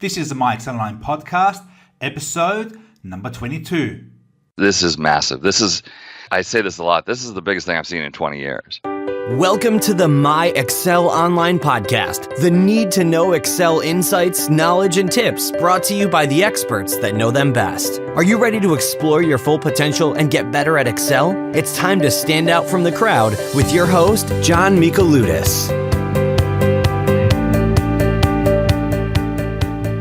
This is the MyExcelOnline podcast, episode number 22. This is massive. I say this a lot, this is the biggest thing I've seen in 20 years. Welcome to the MyExcelOnline podcast, the need-to-know Excel insights, knowledge, and tips brought to you by the experts that know them best. Are you ready to explore your full potential and get better at Excel? It's time to stand out from the crowd with your host, John Michaeludis.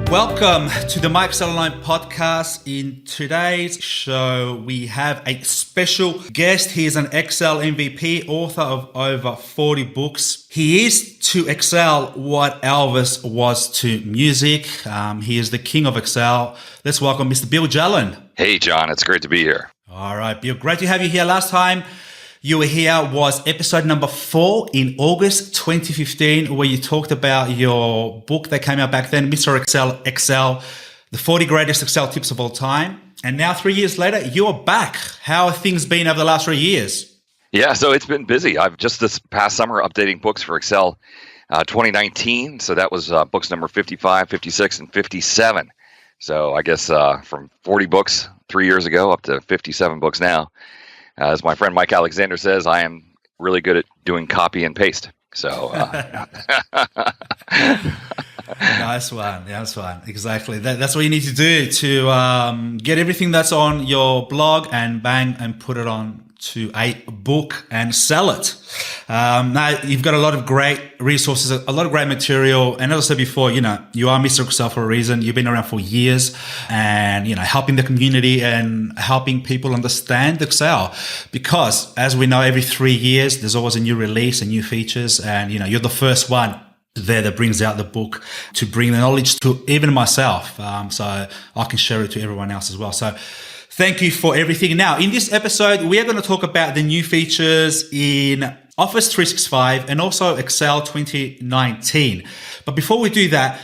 Welcome to the MyExcelOnline podcast. In today's show, we have a special guest. He is an Excel MVP, author of over 40 books. He is to Excel what Elvis was to music. He is the king of Excel. Let's welcome Mr. Bill Jelen. Hey, John, it's great to be here. All right, Bill, great to have you here. Last time you were here was episode number 4 in August 2015, where you talked about your book that came out back then, Mr. Excel, the 40 greatest Excel tips of all time. And now 3 years later, you're back. How have things been over the last 3 years? Yeah, so it's been busy. I've just this past summer updating books for Excel 2019. So that was books number 55, 56, and 57. So I guess from 40 books 3 years ago up to 57 books now. As my friend Mike Alexander says, I am really good at doing copy and paste. So, Nice one. Exactly. That's what you need to do to get everything that's on your blog and bang and put it on to a book and sell it. Now you've got a lot of great resources, a lot of great material. And as I said before, you are Mr. Excel for a reason. You've been around for years and, helping the community and helping people understand Excel, because as we know, every 3 years, there's always a new release and new features. And, you're the first one there that brings out the book to bring the knowledge to even myself. So I can share it to everyone else as well. So thank you for everything. Now, in this episode, we are going to talk about the new features in Office 365 and also Excel 2019. But before we do that,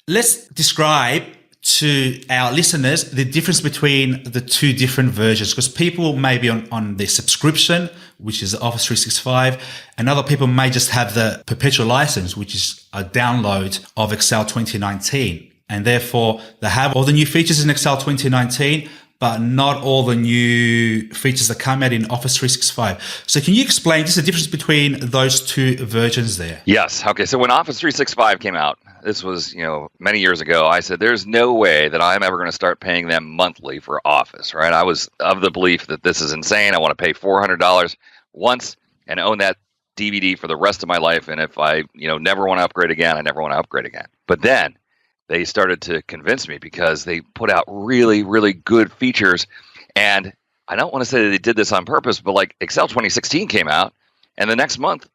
let's describe to our listeners the difference between the two different versions, because people may be on the subscription, which is Office 365, and other people may just have the perpetual license, which is a download of Excel 2019. And therefore, they have all the new features in Excel 2019, but not all the new features that come out in Office 365. So can you explain just the difference between those two versions there? Yes. Okay. So when Office 365 came out, this was, many years ago, I said, there's no way that I'm ever going to start paying them monthly for Office, right? I was of the belief that this is insane. I want to pay $400 once and own that DVD for the rest of my life. And if I, never want to upgrade again, I never want to upgrade again. But then they started to convince me because they put out really, really good features. And I don't want to say that they did this on purpose, but like Excel 2016 came out, and the next month,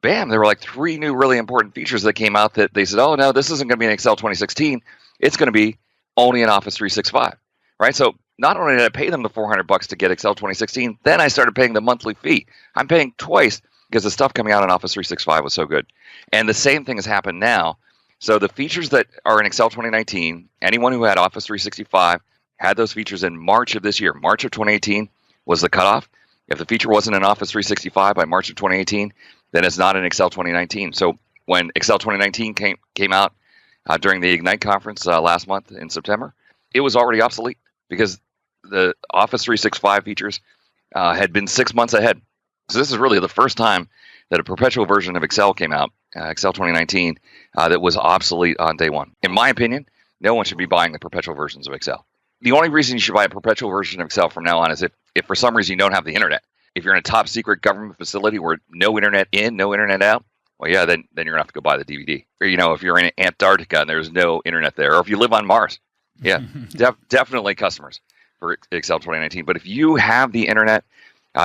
bam, there were like 3 new really important features that came out that they said, oh, no, this isn't going to be in Excel 2016. It's going to be only in Office 365, right? So not only did I pay them the $400 to get Excel 2016, then I started paying the monthly fee. I'm paying twice because the stuff coming out in Office 365 was so good. And the same thing has happened now. So the features that are in Excel 2019, anyone who had Office 365 had those features in March of this year. March of 2018 was the cutoff. If the feature wasn't in Office 365 by March of 2018, then it's not in Excel 2019. So when Excel 2019 came out during the Ignite conference last month in September, it was already obsolete because the Office 365 features had been 6 months ahead. So this is really the first time that a perpetual version of Excel came out, Excel 2019, that was obsolete on day one. In my opinion, no one should be buying the perpetual versions of Excel. The only reason you should buy a perpetual version of Excel from now on is if for some reason you don't have the internet. If you're in a top secret government facility where no internet in, no internet out, well, yeah, then you're going to have to go buy the DVD. Or, if you're in Antarctica and there's no internet there, or if you live on Mars, yeah, definitely customers for Excel 2019. But if you have the internet,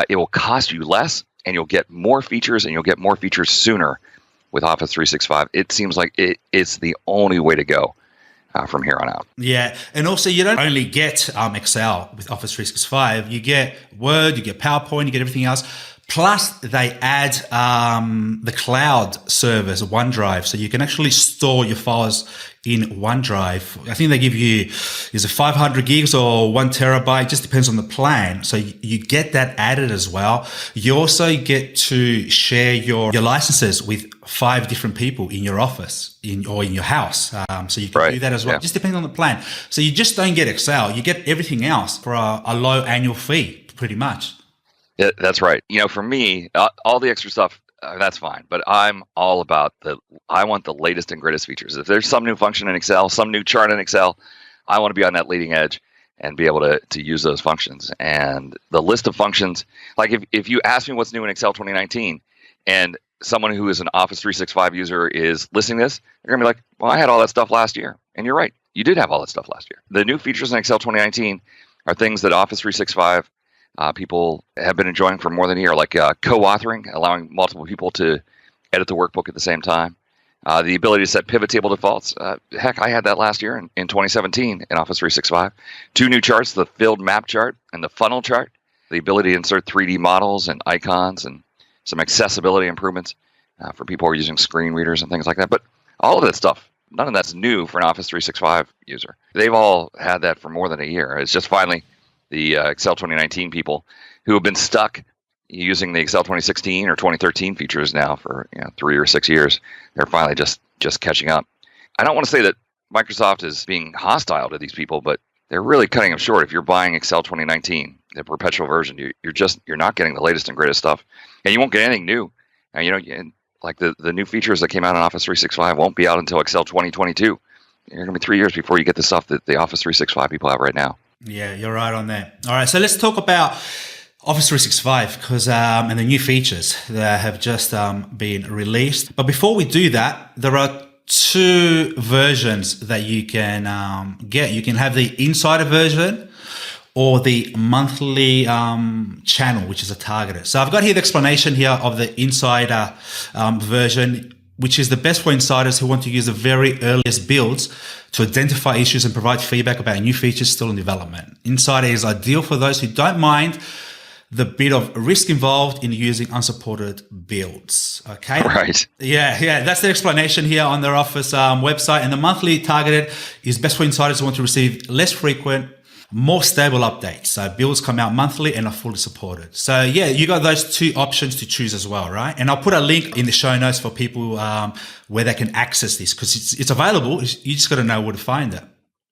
it will cost you less, and you'll get more features, and you'll get more features sooner with Office 365. It seems like it's the only way to go from here on out. Yeah, and also you don't only get Excel with Office 365. You get Word, you get PowerPoint, you get everything else. Plus, they add the cloud service, OneDrive, so you can actually store your files in OneDrive. I think they give you, is it 500 gigs or 1 terabyte? Just depends on the plan. So you get that added as well. You also get to share your licenses with 5 different people in your office or in your house. So you can do that as well. Just depending on the plan. So you just don't get Excel. You get everything else for a low annual fee, pretty much. Yeah, that's right. For me, all the extra stuff, that's fine. But I'm all about I want the latest and greatest features. If there's some new function in Excel, some new chart in Excel, I want to be on that leading edge and be able to use those functions. And the list of functions, like if you ask me what's new in Excel 2019 and someone who is an Office 365 user is listening to this, they're going to be like, well, I had all that stuff last year. And you're right. You did have all that stuff last year. The new features in Excel 2019 are things that Office 365 people have been enjoying for more than a year, like co-authoring, allowing multiple people to edit the workbook at the same time. The ability to set pivot table defaults. Heck, I had that last year in 2017 in Office 365. 2 new charts, the filled map chart and the funnel chart. The ability to insert 3D models and icons and some accessibility improvements for people who are using screen readers and things like that. But all of that stuff, none of that's new for an Office 365 user. They've all had that for more than a year. It's just finally the Excel 2019 people who have been stuck using the Excel 2016 or 2013 features now for 3 or 6 years. They're finally just catching up. I don't want to say that Microsoft is being hostile to these people, but they're really cutting them short. If you're buying Excel 2019, the perpetual version, you're not getting the latest and greatest stuff, and you won't get anything new. And like the new features that came out on Office 365 won't be out until Excel 2022. You're going to be 3 years before you get the stuff that the Office 365 people have right now. Yeah, you're right on that. All right, so let's talk about Office 365 because and the new features that have just been released. But before we do that, there are 2 versions that you can get. You can have the insider version or the monthly channel, which is a targeted. So I've got here the explanation here of the insider version, which is the best for insiders who want to use the very earliest builds to identify issues and provide feedback about new features still in development. Insider is ideal for those who don't mind the bit of risk involved in using unsupported builds. Okay. Right. Yeah. That's the explanation here on their Office website. And the monthly targeted is best for insiders who want to receive less frequent, more stable updates. So builds come out monthly and are fully supported. So yeah, you got those 2 options to choose as well, right? And I'll put a link in the show notes for people where they can access this because it's available. You just got to know where to find it.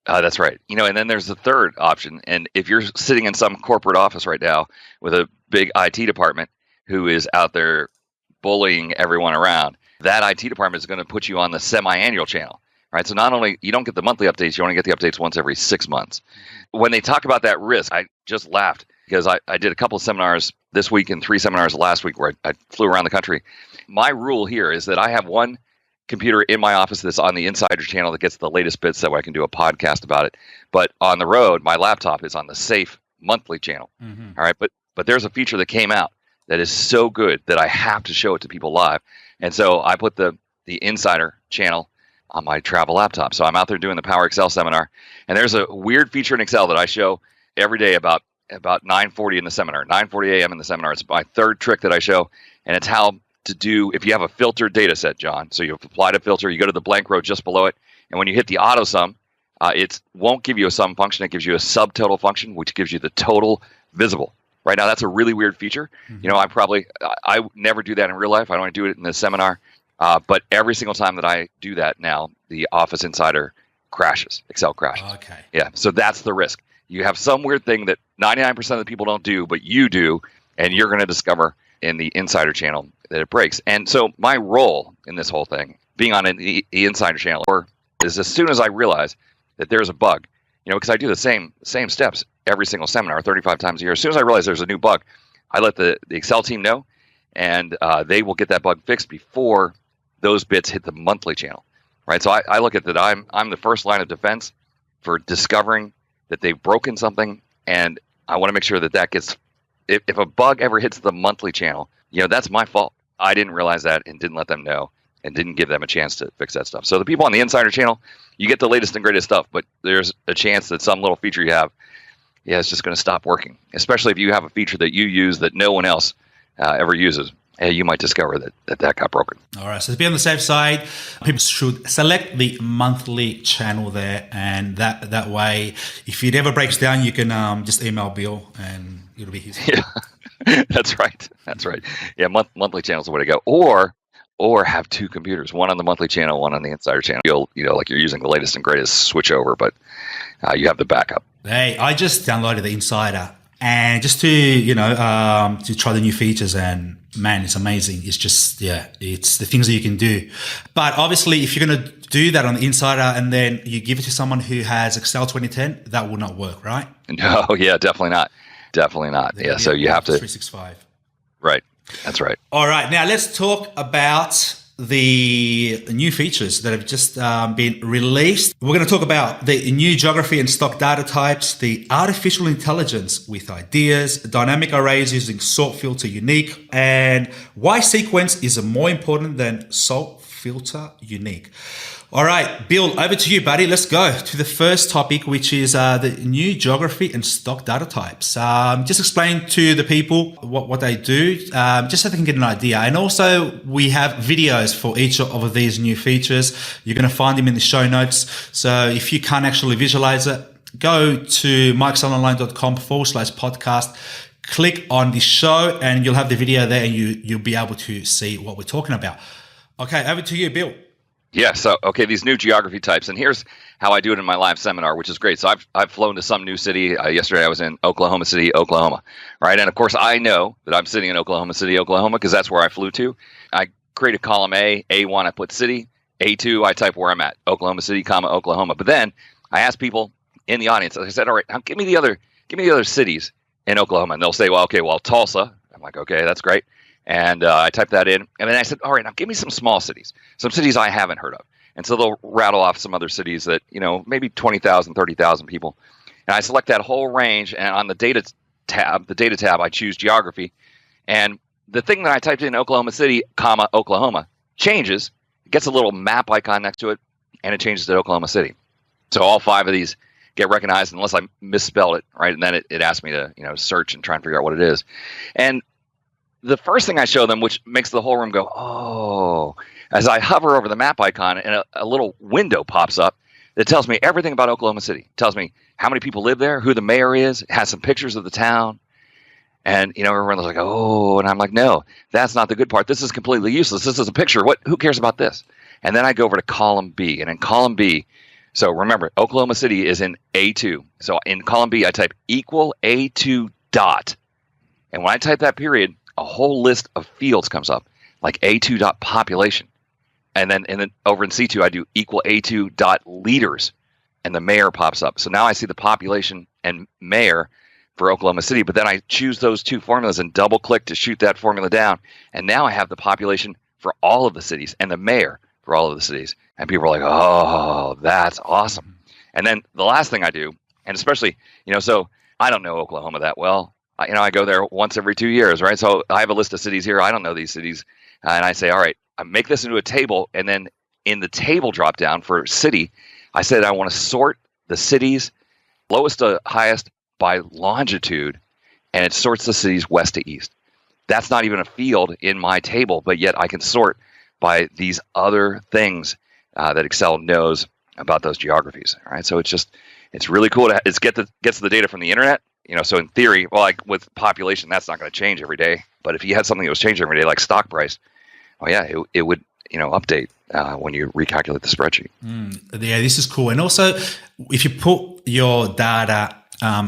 That's right. And then there's the third option. And if you're sitting in some corporate office right now with a big IT department who is out there bullying everyone around, that IT department is going to put you on the semi-annual channel. Right, so not only you don't get the monthly updates, you only get the updates once every 6 months. When they talk about that risk, I just laughed because I did a couple of seminars this week and 3 seminars last week where I flew around the country. My rule here is that I have one computer in my office that's on the insider channel that gets the latest bits so I can do a podcast about it. But on the road, my laptop is on the safe monthly channel. Mm-hmm. All right, but there's a feature that came out that is so good that I have to show it to people live. And so I put the insider channel on my travel laptop. So I'm out there doing the Power Excel seminar, and there's a weird feature in Excel that I show every day about 9:40 in the seminar, 9:40 a.m. in the seminar. It's my 3rd trick that I show, and it's how to do if you have a filtered data set, John. So you've applied a filter, you go to the blank row just below it, and when you hit the auto sum, it won't give you a sum function. It gives you a subtotal function, which gives you the total visible. Right now, that's a really weird feature. Mm-hmm. I never do that in real life. I don't do it in the seminar. But every single time that I do that now, the Office Insider crashes. Excel crashes. Okay. Yeah, so that's the risk. You have some weird thing that 99% of the people don't do, but you do, and you're going to discover in the Insider channel that it breaks. And so my role in this whole thing, being on the Insider channel, is as soon as I realize that there's a bug, because I do the same steps every single seminar 35 times a year. As soon as I realize there's a new bug, I let the Excel team know, and they will get that bug fixed before those bits hit the monthly channel, right? So I look at that. I'm the first line of defense for discovering that they've broken something, and I want to make sure that gets. If a bug ever hits the monthly channel, that's my fault. I didn't realize that and didn't let them know and didn't give them a chance to fix that stuff. So the people on the Insider channel, you get the latest and greatest stuff, but there's a chance that some little feature you have, it's just going to stop working. Especially if you have a feature that you use that no one else ever uses, you might discover that got broken. All right. So to be on the safe side, people should select the monthly channel there. And that way, if it ever breaks down, you can just email Bill and it'll be his. Yeah, that's right. That's right. Yeah, monthly channel's the way to go. Or have two computers, one on the monthly channel, one on the insider channel. Like you're using the latest and greatest switch over, but you have the backup. Hey, I just downloaded the insider and just to try the new features, and man, it's amazing. It's just, it's the things that you can do. But obviously, if you're going to do that on the insider and then you give it to someone who has Excel 2010, that will not work, right? No, yeah, definitely not. Definitely not. Yeah, so you have to. 365. Right. That's right. All right. Now let's talk about the new features that have just been released. We're going to talk about the new geography and stock data types, the artificial intelligence with ideas, dynamic arrays using sort filter unique, and why sequence is more important than sort filter unique. All right, Bill, over to you, buddy. Let's go to the first topic, which is the new geography and stock data types. Just explain to the people what they do, just so they can get an idea. And also, we have videos for each of these new features. You're going to find them in the show notes. So if you can't actually visualize it, go to MyExcelOnline.com/podcast. Click on the show, and you'll have the video there, and you'll be able to see what we're talking about. Okay, over to you, Bill. Yeah. So, okay, these new geography types, and here's how I do it in my live seminar, which is great. So I've flown to some new city. Yesterday I was in Oklahoma City, Oklahoma, right? And of course I know that I'm sitting in Oklahoma City, Oklahoma, because that's where I flew to. I create a column A1, I put city, A2, I type where I'm at, Oklahoma City, Oklahoma. But then I ask people in the audience, I said, all right, now give me the other cities in Oklahoma. And they'll say, well, Tulsa. I'm like, okay, that's great. And I typed that in. And then I said, all right, now give me some small cities, some cities I haven't heard of. And so they'll rattle off some other cities that, maybe 20,000, 30,000 people. And I select that whole range. And on the data tab, I choose geography. And the thing that I typed in Oklahoma City, Oklahoma, changes. It gets a little map icon next to it, and it changes to Oklahoma City. So all 5 of these get recognized unless I misspelled it, right? And then it asks me to, search and try and figure out what it is. And the first thing I show them, which makes the whole room go, oh, as I hover over the map icon and a little window pops up that tells me everything about Oklahoma City. It tells me how many people live there, who the mayor is, it has some pictures of the town. And, everyone's like, oh, and I'm like, no, that's not the good part. This is completely useless. This is a picture. Who cares about this? And then I go over to column B. And in column B, so remember, Oklahoma City is in A2. So in column B, I type equal A2 dot. And when I type that period, a whole list of fields comes up, like A2 dot population. And then over in C2, I do equal A2 dot leaders, and the mayor pops up. So now I see the population and mayor for Oklahoma City, but then I choose those 2 formulas and double click to shoot that formula down. And now I have the population for all of the cities and the mayor for all of the cities. And people are like, oh, that's awesome. And then the last thing I do, and especially, so I don't know Oklahoma that well. I go there once every 2 years, right? So I have a list of cities here. I don't know these cities. And I say, all right, I make this into a table. And then in the table drop down for city, I said I want to sort the cities lowest to highest by longitude. And it sorts the cities west to east. That's not even a field in my table, but yet I can sort by these other things that Excel knows about those geographies. All right, so it's really cool to gets the data from the internet. So in theory, well, like with population, that's not going to change every day. But if you had something that was changing every day, like stock price, oh yeah, it would update when you recalculate the spreadsheet. Yeah, this is cool. And also, if you put your data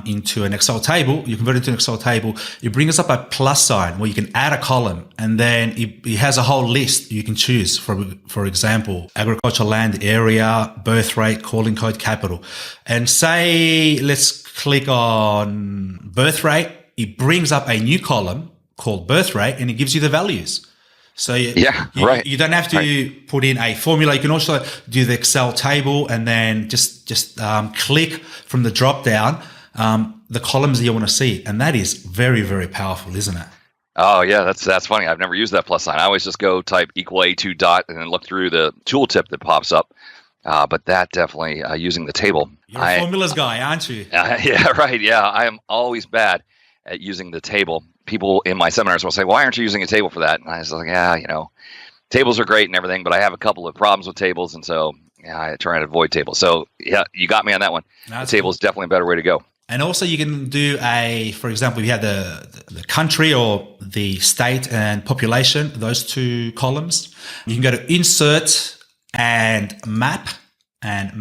into an Excel table, you convert it to an Excel table, it brings up a plus sign where you can add a column, and then it has a whole list you can choose. For example, agricultural land area, birth rate, calling code, capital. And say, let's click on birth rate. It brings up a new column called birth rate, and it gives you the values. So you don't have to put in a formula. You can also do the Excel table and then just click from the drop down the columns that you want to see, and that is very, very powerful, isn't it? Oh yeah, that's funny. I've never used that plus sign. I always just go type equal A2 dot and then look through the tooltip that pops up. But that definitely using the table. You're a formulas guy, aren't you? Yeah, right. Yeah, I am always bad at using the table. people in my seminars will say, why aren't you using a table for that? And I was like, yeah, tables are great and everything, but I have a couple of problems with tables. And so I try and avoid tables. So yeah, you got me on that one. The table is definitely a better way to go. And also you can do for example, if you have the country or the state and population, those two columns, you can go to insert and map, and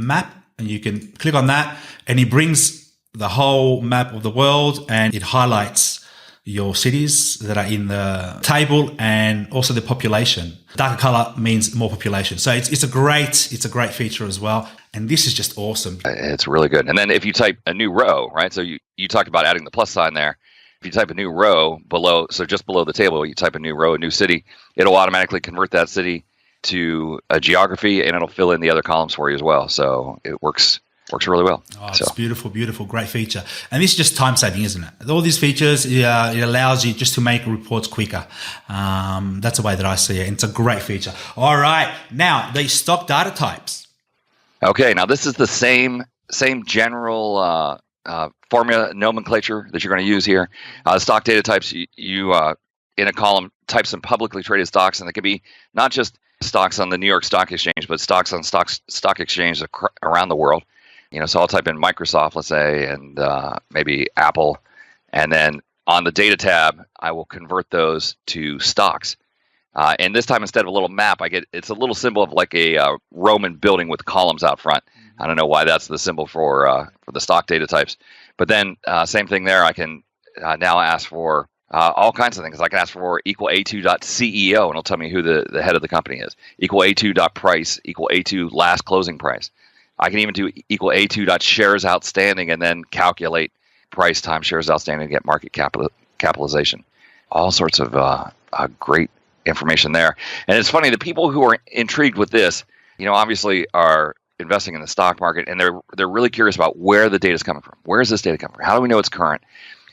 you can click on that and it brings the whole map of the world and it highlights your cities that are in the table and also the population. Darker color means more population. So it's a great feature as well. And this is just awesome. It's really good. And then if you type a new row, right? So you talked about adding the plus sign there. If you type a new row below, so just below the table, you type a new row, a new city, it'll automatically convert that city to a geography and it'll fill in the other columns for you as well. So it works really well. Oh, it's beautiful, beautiful, great feature. And this is just time saving, isn't it? All these features, it allows you just to make reports quicker. That's the way that I see it. And it's a great feature. All right. Now, the stock data types. Okay. Now, this is the same general formula nomenclature that you're going to use here. Stock data types, you in a column, type some publicly traded stocks, and it could be not just stocks on the New York Stock Exchange, but stocks on stock exchanges around the world. So I'll type in Microsoft, let's say, and maybe Apple. And then on the data tab, I will convert those to stocks. And this time, instead of a little map, it's a little symbol of like a Roman building with columns out front. I don't know why that's the symbol for the stock data types. But then same thing there. I can now ask for all kinds of things. I can ask for equal A2.CEO, and it'll tell me who the head of the company is. Equal A2.price, equal A2 last closing price. I can even do equal A2.shares outstanding and then calculate price times shares outstanding to get market capitalization. All sorts of great information there. And it's funny, the people who are intrigued with this, obviously are investing in the stock market, and they're really curious about where the data is coming from. Where is this data coming from? How do we know it's current?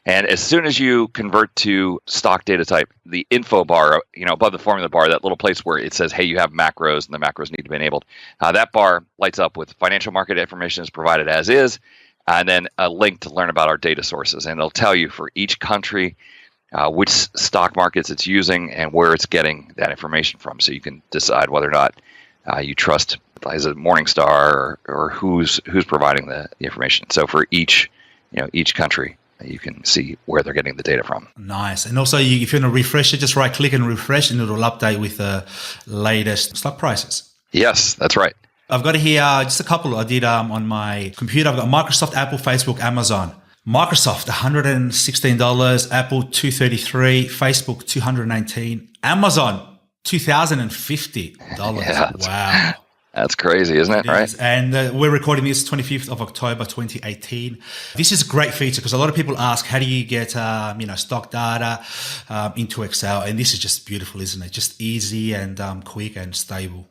And as soon as you convert to stock data type, the info bar, above the formula bar, that little place where it says, hey, you have macros and the macros need to be enabled, that bar lights up with financial market information is provided as is, and then a link to learn about our data sources. And it'll tell you for each country which stock markets it's using and where it's getting that information from. So you can decide whether or not you trust, is it Morningstar or who's providing the information. So for each country, you can see where they're getting the data from. Nice. And also, if you want to refresh it, just right click and refresh, and it'll update with the latest stock prices. Yes, that's right. I've got here just a couple I did on my computer. I've got Microsoft, Apple, Facebook, Amazon. Microsoft, $116. Apple, $233. Facebook, $218. Amazon, $2,050. Yeah, wow. That's crazy, isn't it? Right. And we're recording this 25th of October, 2018. This is a great feature because a lot of people ask, how do you get, stock data into Excel? And this is just beautiful, isn't it? Just easy and quick and stable.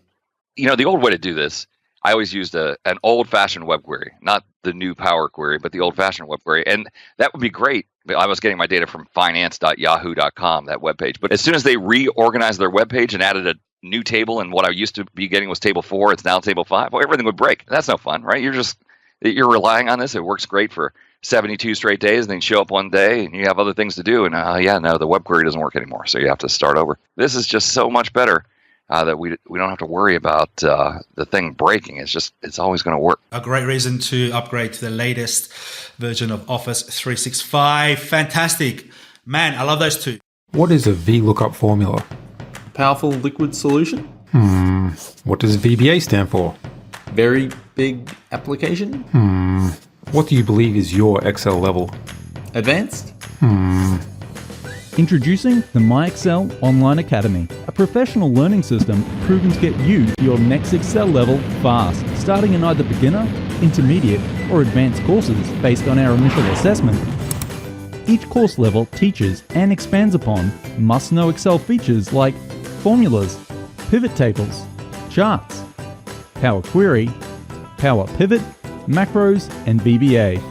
The old way to do this, I always used an old-fashioned web query, not the new Power Query, but the old-fashioned web query. And that would be great. I was getting my data from finance.yahoo.com, that webpage. But as soon as they reorganized their webpage and added a new table, and what I used to be getting was table 4, it's now table 5, well, everything would break. That's no fun, right? You're relying on this. It works great for 72 straight days, and then you show up one day and you have other things to do, and the web query doesn't work anymore, so you have to start over. This is just so much better that we don't have to worry about the thing breaking. It's always going to work. A great reason to upgrade to the latest version of Office 365. Fantastic. Man, I love those two. What is a VLOOKUP formula? Powerful liquid solution. What does VBA stand for? Very big application. What do you believe is your Excel level? Advanced. Introducing the MyExcel Online Academy, a professional learning system proven to get you to your next Excel level fast, starting in either beginner, intermediate, or advanced courses based on our initial assessment. Each course level teaches and expands upon must-know Excel features like formulas, pivot tables, charts, Power Query, Power Pivot, macros, and VBA.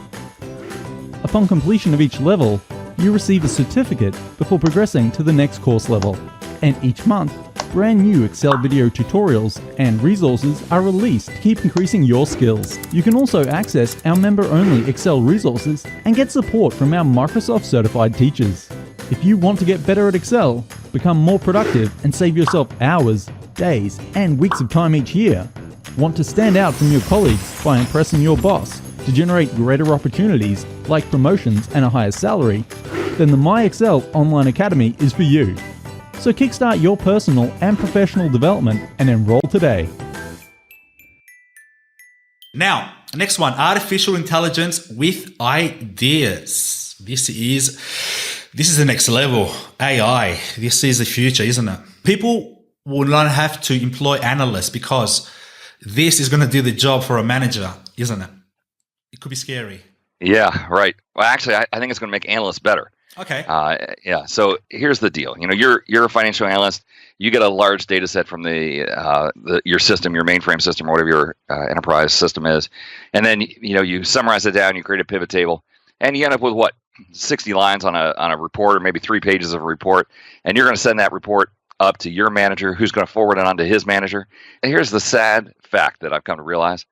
Upon completion of each level, you receive a certificate before progressing to the next course level. And each month, brand new Excel video tutorials and resources are released to keep increasing your skills. You can also access our member-only Excel resources and get support from our Microsoft certified teachers. If you want to get better at Excel, become more productive, and save yourself hours, days, and weeks of time each year, want to stand out from your colleagues by impressing your boss to generate greater opportunities like promotions and a higher salary, then the MyExcel Online Academy is for you. So kickstart your personal and professional development and enroll today. Now, next one, artificial intelligence with ideas. This is the next level. AI. This is the future, isn't it? People will not have to employ analysts because this is going to do the job for a manager, isn't it? It could be scary. Yeah, right. Well, actually, I think it's going to make analysts better. Okay. Yeah. So here's the deal. You're a financial analyst. You get a large data set from your system, your mainframe system, or whatever your enterprise system is, and then you summarize it down. You create a pivot table, and you end up with what 60 lines on a report, or maybe 3 pages of a report, and you're going to send that report up to your manager, who's going to forward it on to his manager. And here's the sad fact that I've come to realize: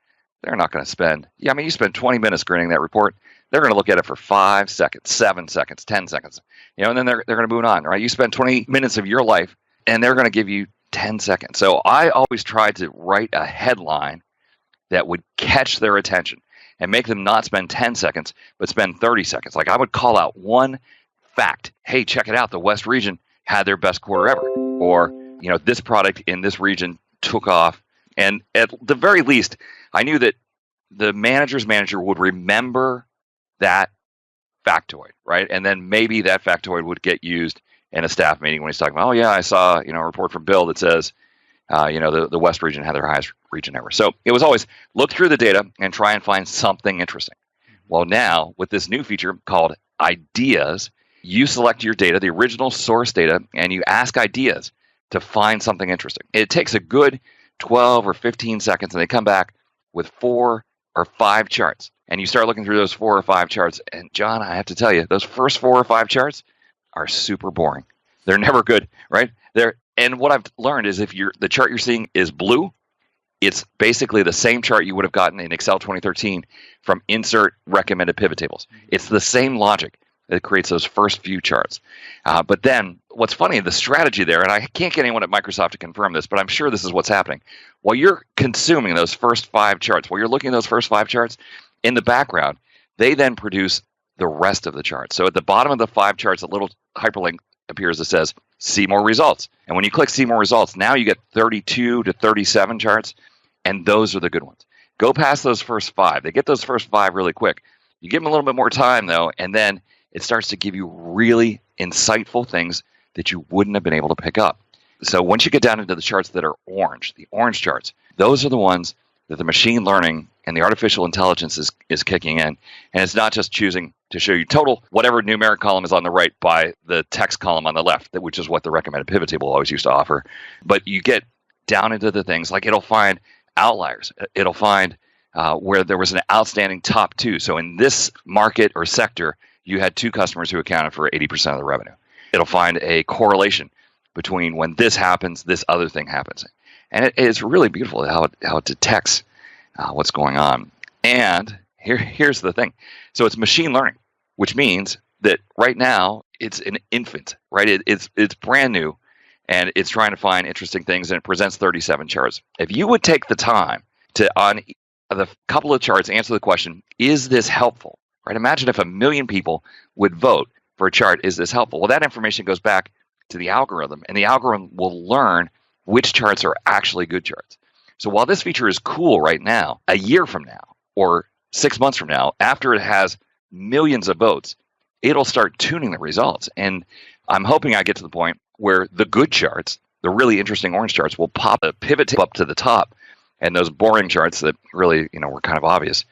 they're not going to spend. You spend 20 minutes creating that report. They're going to look at it for 5 seconds, 7 seconds, 10 seconds, and then they're going to move on, right? You spend 20 minutes of your life, and they're going to give you 10 seconds. So I always tried to write a headline that would catch their attention and make them not spend 10 seconds, but spend 30 seconds. Like I would call out one fact. Hey, check it out. The West region had their best quarter ever. Or, this product in this region took off. And at the very least, I knew that the manager's manager would remember that factoid, right? And then maybe that factoid would get used in a staff meeting when he's talking about, oh yeah, I saw, a report from Bill that says, the West region had their highest region ever. So it was always look through the data and try and find something interesting. Well, now with this new feature called Ideas, you select your data, the original source data, and you ask Ideas to find something interesting. It takes a good 12 or 15 seconds, and they come back with 4 or 5 charts. And you start looking through those 4 or 5 charts. And John, I have to tell you, those first 4 or 5 charts are super boring. They're never good, right? And what I've learned is if the chart you're seeing is blue, it's basically the same chart you would have gotten in Excel 2013 from insert recommended pivot tables. It's the same logic that creates those first few charts. But then what's funny, the strategy there, and I can't get anyone at Microsoft to confirm this, but I'm sure this is what's happening. While you're consuming those first 5 charts, while you're looking at those first 5 charts, in the background, they then produce the rest of the charts. So at the bottom of the 5 charts, a little hyperlink appears that says, see more results. And when you click see more results, now you get 32 to 37 charts, and those are the good ones. Go past those first 5. They get those first 5 really quick. You give them a little bit more time, though, and then it starts to give you really insightful things that you wouldn't have been able to pick up. So once you get down into the charts that are orange, the orange charts, those are the ones that the machine learning and the artificial intelligence is kicking in. And it's not just choosing to show you total, whatever numeric column is on the right by the text column on the left, which is what the recommended pivot table always used to offer. But you get down into the things like it'll find outliers. It'll find where there was an outstanding top 2. So in this market or sector, you had 2 customers who accounted for 80% of the revenue. It'll find a correlation between when this happens, this other thing happens. And it's really beautiful how it detects what's going on. And here's the thing. So it's machine learning, which means that right now it's an infant, right? It's brand new, and it's trying to find interesting things, and it presents 37 charts. If you would take the time to, on the couple of charts, answer the question, is this helpful? Right? Imagine if 1 million people would vote for a chart, is this helpful? Well, that information goes back to the algorithm, and the algorithm will learn which charts are actually good charts. So while this feature is cool right now, a year from now or 6 months from now, after it has millions of votes, it'll start tuning the results. And I'm hoping I get to the point where the good charts, the really interesting orange charts, will pop a pivot table up to the top, and those boring charts that really, were kind of obvious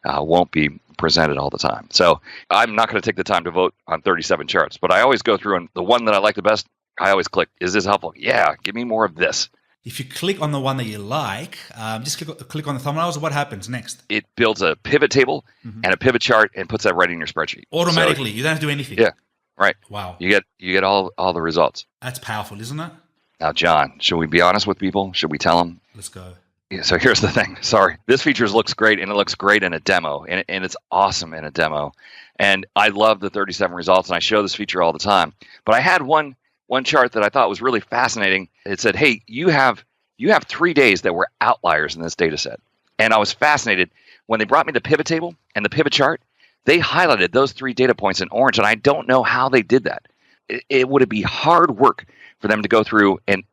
won't be presented all the time. So I'm not going to take the time to vote on 37 charts, but I always go through, and the one that I like the best, I always click, is this helpful? Yeah, give me more of this. If you click on the one that you like, just click on the thumbnails, what happens next? It builds a pivot table and a pivot chart and puts that right in your spreadsheet. Automatically. You don't have to do anything. Yeah, right. Wow. You get all the results. That's powerful, isn't it? Now, John, should we be honest with people? Should we tell them? Let's go. So here's the thing. Sorry. This feature looks great, and it looks great in a demo, and it's awesome in a demo. And I love the 37 results, and I show this feature all the time. But I had one chart that I thought was really fascinating. It said, hey, you have 3 days that were outliers in this data set. And I was fascinated. When they brought me the pivot table and the pivot chart, they highlighted those 3 data points in orange, and I don't know how they did that. It would be hard work for them to go through and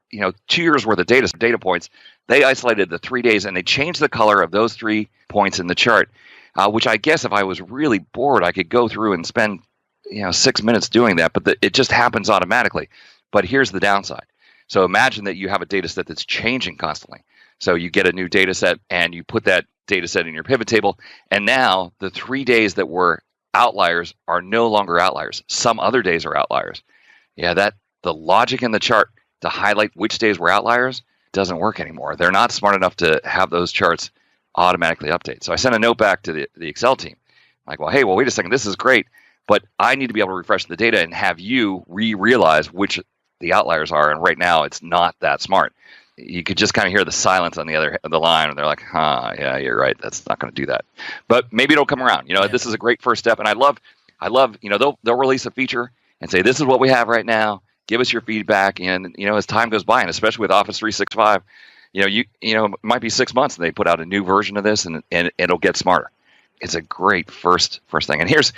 2 years worth of data points. They isolated the 3 days, and they changed the color of those 3 points in the chart, which I guess if I was really bored, I could go through and spend 6 minutes doing that, but it just happens automatically. But here's the downside. So imagine that you have a data set that's changing constantly. So you get a new data set, and you put that data set in your pivot table, and now the 3 days that were outliers are no longer outliers. Some other days are outliers. Yeah, the logic in the chart to highlight which days were outliers doesn't work anymore. They're not smart enough to have those charts automatically update. So I sent a note back to the Excel team. Like, well, wait a second, this is great, but I need to be able to refresh the data and have you realize which the outliers are. And right now, it's not that smart. You could just kind of hear the silence on the other the line, and they're like, yeah, you're right. That's not going to do that. But maybe it'll come around. This is a great first step, and I love. They'll release a feature and say, this is what we have right now. Give us your feedback, and as time goes by, and especially with Office 365, it might be 6 months and they put out a new version of this, and it'll get smarter. It's a great first thing. And here's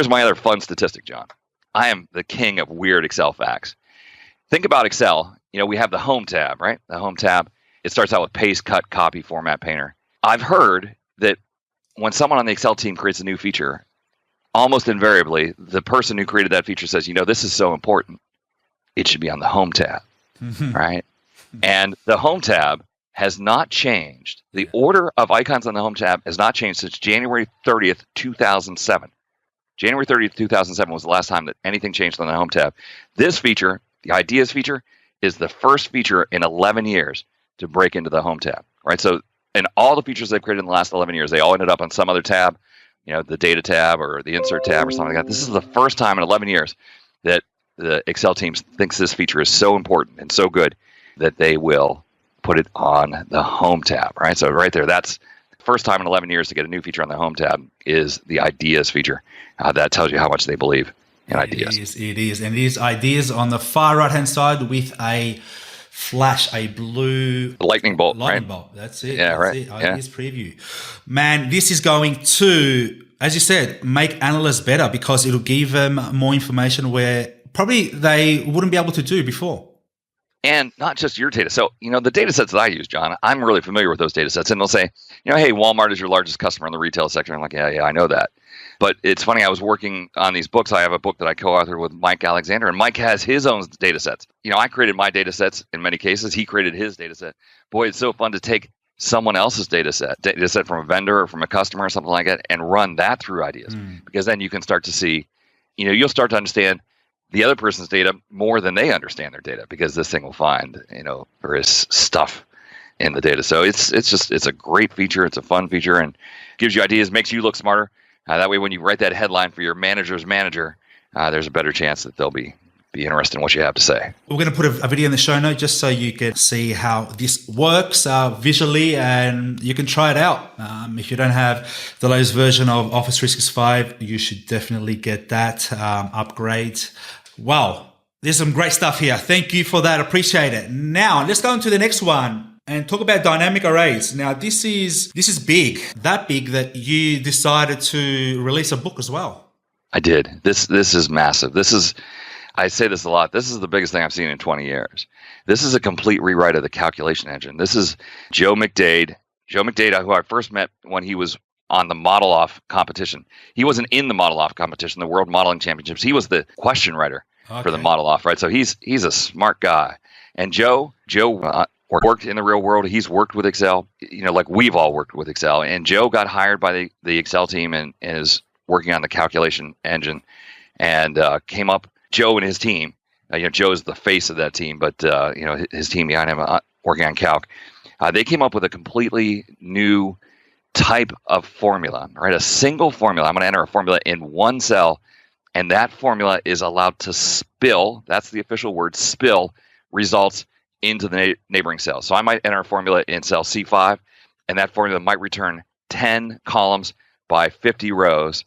my other fun statistic, John. I am the king of weird Excel facts. Think about Excel. We have the Home tab, right? The Home tab. It starts out with paste, cut, copy, format, painter. I've heard that when someone on the Excel team creates a new feature, almost invariably, the person who created that feature says, this is so important. It should be on the Home tab, right? And the Home tab has not changed. The order of icons on the Home tab has not changed since January 30th, 2007. January 30th, 2007 was the last time that anything changed on the Home tab. This feature, the Ideas feature, is the first feature in 11 years to break into the Home tab, right? So in all the features they've created in the last 11 years, they all ended up on some other tab, the Data tab or the Insert tab or something like that. This is the first time in 11 years that the Excel team thinks this feature is so important and so good that they will put it on the Home tab, right? So right there, that's the first time in 11 years to get a new feature on the Home tab is the Ideas feature. That tells you how much they believe in ideas. It is. And it is Ideas on the far right-hand side with a flash, a blue lightning bolt. That's it. Yeah, that's right. It. Ideas preview. Man, this is going to, as you said, make analysts better because it'll give them more information where probably they wouldn't be able to do before. And not just your data. So, the data sets that I use, John, I'm really familiar with those data sets. And they'll say, hey, Walmart is your largest customer in the retail sector. I'm like, yeah, I know that. But it's funny, I was working on these books. I have a book that I co-authored with Mike Alexander, and Mike has his own data sets. I created my data sets in many cases. He created his data set. Boy, it's so fun to take someone else's data set from a vendor or from a customer or something like that, and run that through Ideas. Because then you can start to see, you'll start to understand the other person's data more than they understand their data, because this thing will find, various stuff in the data. So it's a great feature. It's a fun feature and gives you ideas, makes you look smarter. That way, when you write that headline for your manager's manager, there's a better chance that they'll be interested in what you have to say. We're going to put a video in the show note just so you can see how this works visually, and you can try it out. If you don't have the latest version of Office 365, you should definitely get that upgrade. Wow, there's some great stuff here. Thank you for that. Appreciate it. Now, let's go on to the next one and talk about dynamic arrays. Now, this is big, that big that you decided to release a book as well. I did. This is massive. I say this a lot. This is the biggest thing I've seen in 20 years. This is a complete rewrite of the calculation engine. This is Joe McDade. Joe McDade, who I first met when he was on the Model Off competition. He wasn't in the Model Off competition, the World Modeling Championships. He was the question writer for the Model Off, right? So he's a smart guy. And Joe worked in the real world. He's worked with Excel, like we've all worked with Excel. And Joe got hired by the Excel team and is working on the calculation engine, and came up. Joe and his team, Joe's the face of that team, but his team behind him working on calc, they came up with a completely new type of formula, right? A single formula. I'm going to enter a formula in one cell, and that formula is allowed to spill. That's the official word, spill results into the neighboring cells. So I might enter a formula in cell C5, and that formula might return 10 columns by 50 rows.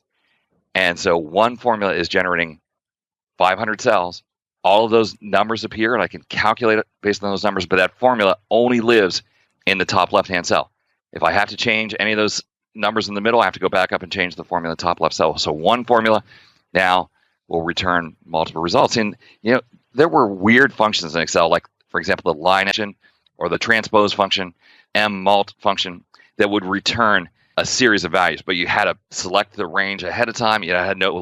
And so one formula is generating 500 cells. All of those numbers appear, and I can calculate it based on those numbers, but that formula only lives in the top left-hand cell. If I have to change any of those numbers in the middle, I have to go back up and change the formula in the top left cell. So one formula now will return multiple results. And there were weird functions in Excel, like, for example, the line function or the transpose function, mmult function, that would return a series of values, but you had to select the range ahead of time. You had to know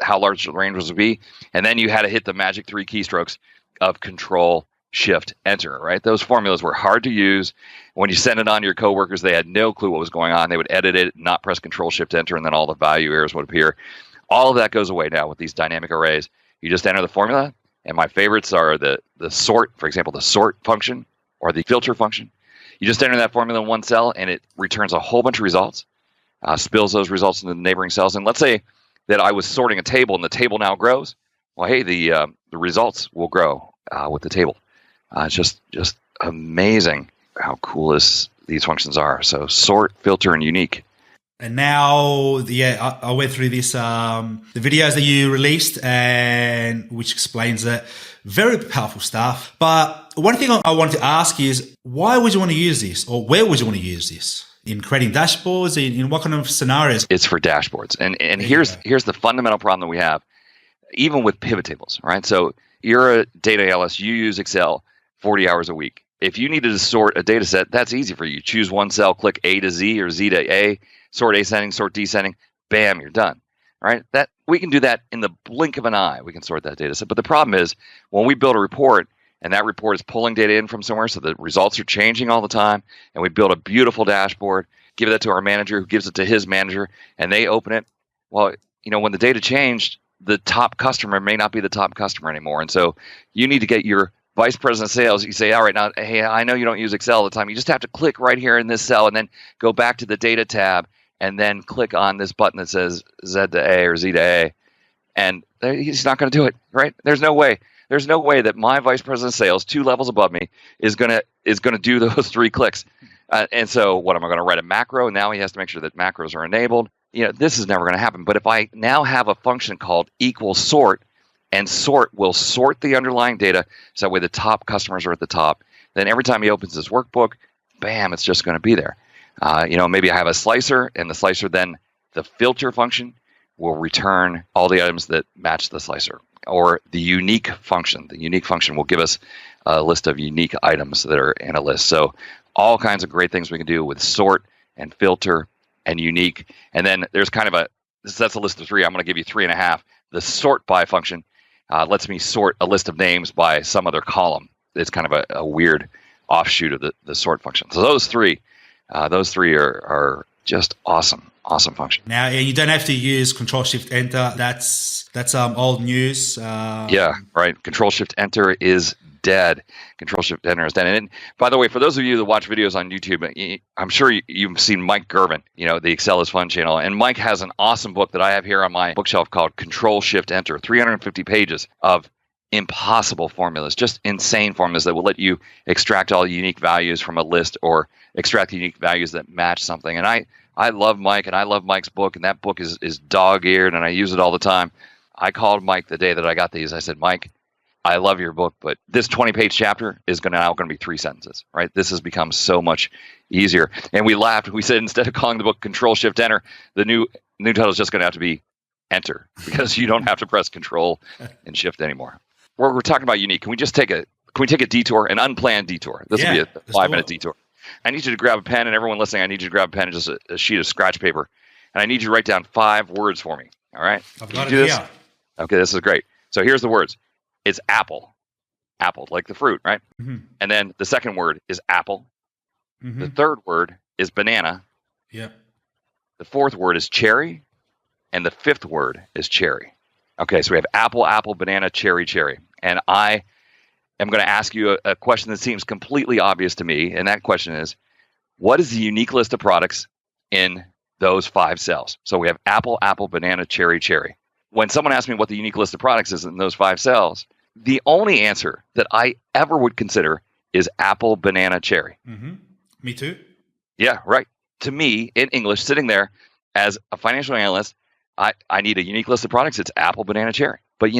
how large the range was to be, and then you had to hit the magic 3 keystrokes of Control, Shift, Enter, right? Those formulas were hard to use. When you sent it on to your coworkers, they had no clue what was going on. They would edit it, not press Control, Shift, Enter, and then all the value errors would appear. All of that goes away now with these dynamic arrays. You just enter the formula, and my favorites are the sort, for example, the sort function or the filter function. You just enter that formula in one cell, and it returns a whole bunch of results, spills those results into the neighboring cells. And let's say that I was sorting a table, and the table now grows. Well, hey, the results will grow with the table. It's just amazing how cool these functions are. So sort, filter, and unique. And now, I went through this, the videos that you released, and which explains it. Very powerful stuff. But one thing I wanted to ask is, why would you want to use this, or where would you want to use this? In creating dashboards, in what kind of scenarios? It's for dashboards. And here's the fundamental problem that we have, even with pivot tables, right? So you're a data analyst, you use Excel 40 hours a week. If you needed to sort a data set, that's easy for you. Choose one cell, click A to Z or Z to A, sort ascending, sort descending, bam, you're done, right? That we can do that in the blink of an eye. We can sort that data set. But the problem is when we build a report, and that report is pulling data in from somewhere, so the results are changing all the time, and we build a beautiful dashboard, give that to our manager, who gives it to his manager, and they open it. Well, when the data changed, the top customer may not be the top customer anymore. And so you need to get your vice president of sales. You say, all right, now, hey, I know you don't use Excel all the time. You just have to click right here in this cell and then go back to the data tab and then click on this button that says Z to A or Z to A. And he's not going to do it, right? There's no way. There's no way that my vice president of sales, 2 levels above me, is going to do those 3 clicks. And so what, am I going to write a macro? Now he has to make sure that macros are enabled. This is never going to happen. But if I now have a function called equal sort, and sort will sort the underlying data so that way the top customers are at the top, then every time he opens his workbook, bam, it's just going to be there. Maybe I have a slicer, and the slicer, then the filter function will return all the items that match the slicer. Or the unique function. The unique function will give us a list of unique items that are in a list. So all kinds of great things we can do with sort and filter and unique. And then there's that's a list of 3. I'm going to give you 3.5. The SORTBY function lets me sort a list of names by some other column. It's kind of a weird offshoot of the sort function. So those three are just awesome function. Now, you don't have to use Control Shift Enter. That's old news. Yeah, right. Control Shift Enter is dead. Control Shift Enter is dead. And by the way, for those of you that watch videos on YouTube, I'm sure you've seen Mike Girvin, the Excel is Fun channel. And Mike has an awesome book that I have here on my bookshelf called Control Shift Enter, 350 pages of impossible formulas, just insane formulas that will let you extract all the unique values from a list or extract the unique values that match something. And I love Mike, and I love Mike's book, and that book is dog-eared, and I use it all the time. I called Mike the day that I got these. I said, Mike, I love your book, but this 20-page chapter is now going to be 3 sentences, right? This has become so much easier. And we laughed. We said, instead of calling the book Control Shift Enter, the new title is just going to have to be Enter, because you don't have to press Control and Shift anymore. We're talking about unique. Can we take a detour, an unplanned detour? This will be a 5-minute detour. I need you to grab a pen, and everyone listening, I need you to grab a pen and just a sheet of scratch paper, and I need you to write down 5 words for me. All right? I've got it here. Okay, this is great. So here's the words. It's apple, like the fruit, right? Mm-hmm. And then the second word is apple. Mm-hmm. The third word is banana. Yeah. The fourth word is cherry, and the 5th word is cherry. Okay, so we have apple, banana, cherry, cherry. And I am going to ask you a question that seems completely obvious to me, and that question is, what is the unique list of products in those 5 cells? So we have apple, banana, cherry, cherry. When someone asks me what the unique list of products is in those 5 cells, the only answer that I ever would consider is apple, banana, cherry. Me too. Yeah, right. To me, in English, sitting there as a financial analyst, I need a unique list of products. It's apple, banana, cherry. But